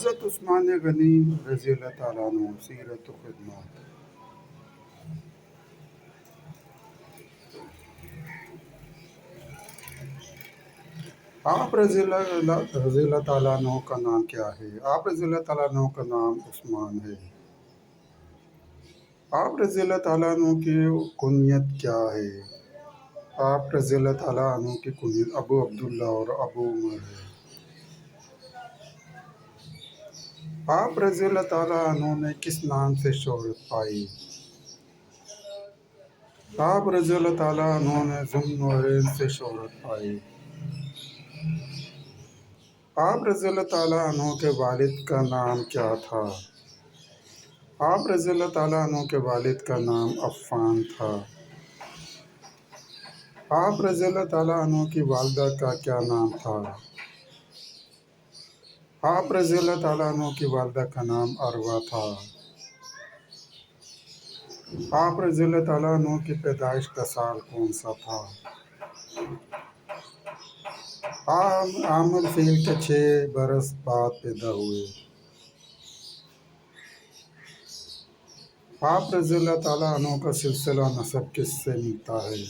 حضرت عثمان غنی رضی اللہ تعالیٰ عنہ سیرت و خدمات۔ آپ رضی اللہ تعالیٰ عنہ کا نام کیا ہے؟ آپ رضی اللہ تعالیٰ عنہ کا نام عثمان ہے۔ آپ رضی اللہ تعالیٰ عنہ کی کنیت کیا ہے؟ آپ رضی اللہ تعالیٰ عنہ کی کنیت ابو عبداللہ اور ابو عمر ہے۔ آپ رضی اللہ تعالیٰ عنہ نے کس نام سے شہرت پائی؟ آپ رضی اللہ تعالیٰ عنہ نے ذو النورین سے شہرت پائی۔ آپ رضی اللہ تعالیٰ عنہ کے والد کا نام کیا تھا؟ آپ رضی اللہ تعالیٰ عنہ کے والد کا نام عفان تھا۔ آپ رضی اللہ تعالیٰ عنہ کی والدہ کا کیا نام تھا؟ آپ رضی اللہ تعالیٰ عنہ کی والدہ کا نام عروہ تھا۔ آپ رضی اللہ تعالیٰ عنہ کی پیدائش کا سال کون سا تھا؟ عام الفیل کے 6 برس بعد پیدا ہوئے۔ آپ رضی اللہ تعالیٰ عنہ کا سلسلہ نسب کس سے ملتا ہے؟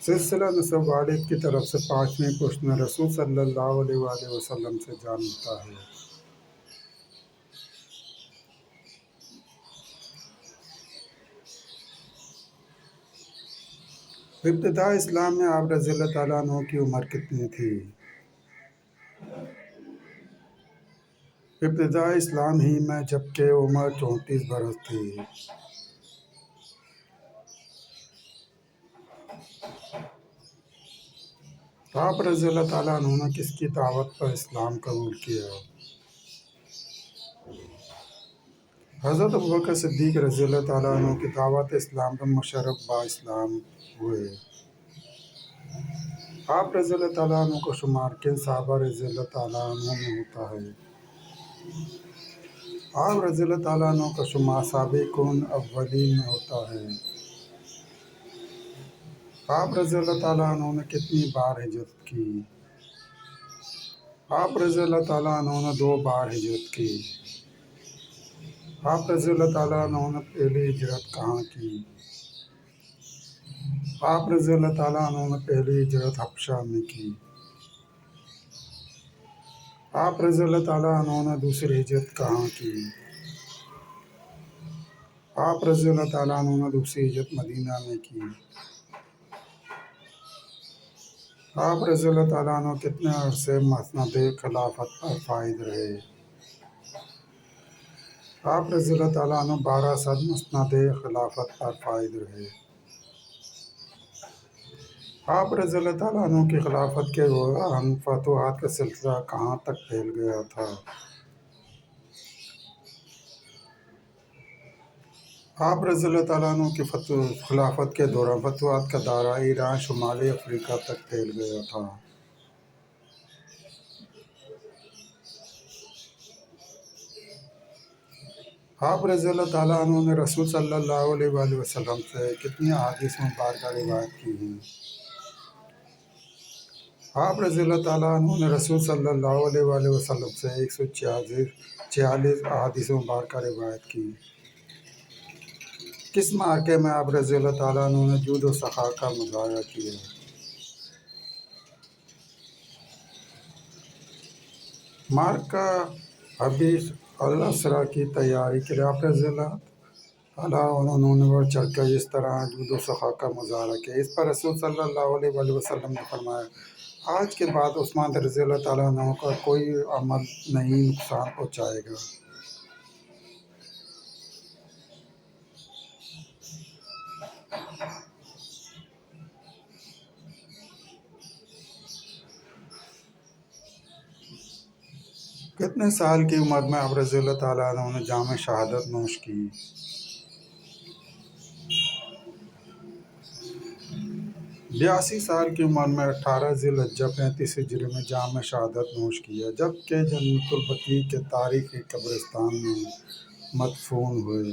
سلسلہ نسب والد کی طرف سے 5ویں پشت میں رسول صلی اللہ علیہ وآلہ وسلم سے جا ملتا ہے۔ ابتداء اسلام میں آپ رضی اللہ تعالیٰ عنہ کی عمر کتنی تھی؟ ابتداء اسلام ہی میں جبکہ عمر 34 برس تھی۔ آپ رضی اللہ تعالیٰ عنہ نے کس کی دعوت پر اسلام قبول کیا؟ حضرت ابوبکر صدیق رضی اللہ تعالیٰ عنہ کی دعوت اسلام پر مشرف با اسلام ہوئے۔ آپ رضی اللہ تعالیٰ عنہ کا شمار کن صحابہ رضی اللہ تعالیٰ عنہ میں ہوتا ہے؟ آپ رضی اللہ تعالیٰ عنہ کا شمار سابقون اولین میں ہوتا ہے۔ آپ رضی اللہ تعالیٰ عنہ نے کتنی بار ہجرت کی؟ آپ رضی اللہ تعالیٰ عنہ نے 2 بار ہجرت کی۔ آپ رضی اللہ تعالیٰ عنہ نے پہلی ہجرت کہاں کی؟ آپ رضی اللہ تعالیٰ عنہ نے پہلی ہجرت حبشہ میں کی۔ آپ رضی اللہ تعالیٰ عنہ نے دوسری ہجرت کہاں کی؟ آپ رضی اللہ تعالیٰ عنہ نے دوسری ہجرت مدینہ میں کی۔ آپ رضی اللہ تعالیٰ عنہ کتنے عرصے مسند خلافت پر فائز رہے؟ آپ رضی اللہ تعالیٰ عنہ 12 سال مسند خلافت پر فائز رہے۔ آپ رضی اللہ تعالیٰ عنہ کی خلافت کے دوران فتوحات کا سلسلہ کہاں تک پھیل گیا تھا؟ آپ رضی اللہ تعالیٰ عنہ کی خلافت کے دوران فتوحات کا دائرہ ایران شمالی افریقہ تک پھیل گیا تھا۔ آپ رضی اللہ تعالیٰ عنہ نے رسول صلی اللہ علیہ وآلہ وسلم سے کتنی احادیث مبارکہ روایت کی ہیں؟ آپ رضی اللہ تعالیٰ عنہ نے رسول صلی اللہ علیہ وآلہ وسلم سے 146 احادیث مبارکہ روایت کی۔ کس معرکے میں آپ رضی اللہ تعالیٰ عنہ نے جود و سخا کا مظاہرہ کیا؟ معرکہ حبیش الاسریٰ کی تیاری کے لیے آپ رضی اللہ تعالیٰ عنہ نے بڑھ چڑھ کر اس طرح جود و سخا کا مظاہرہ کیا۔ اس پر رسول صلی اللہ علیہ وآلہ وسلم نے فرمایا، آج کے بعد عثمان رضی اللہ تعالیٰ عنہ کا کوئی عمل نہیں نقصان پہنچائے گا۔ کتنے سال کی عمر میں آپ رضی اللہ تعالیٰ عنہ نے جام شہادت نوش کی؟ 82 سال کی عمر میں 18 ذی الحجہ 35 ہجری میں جام شہادت نوش کیا، جبکہ جنت البقیع کے تاریخی قبرستان میں مدفون ہوئے۔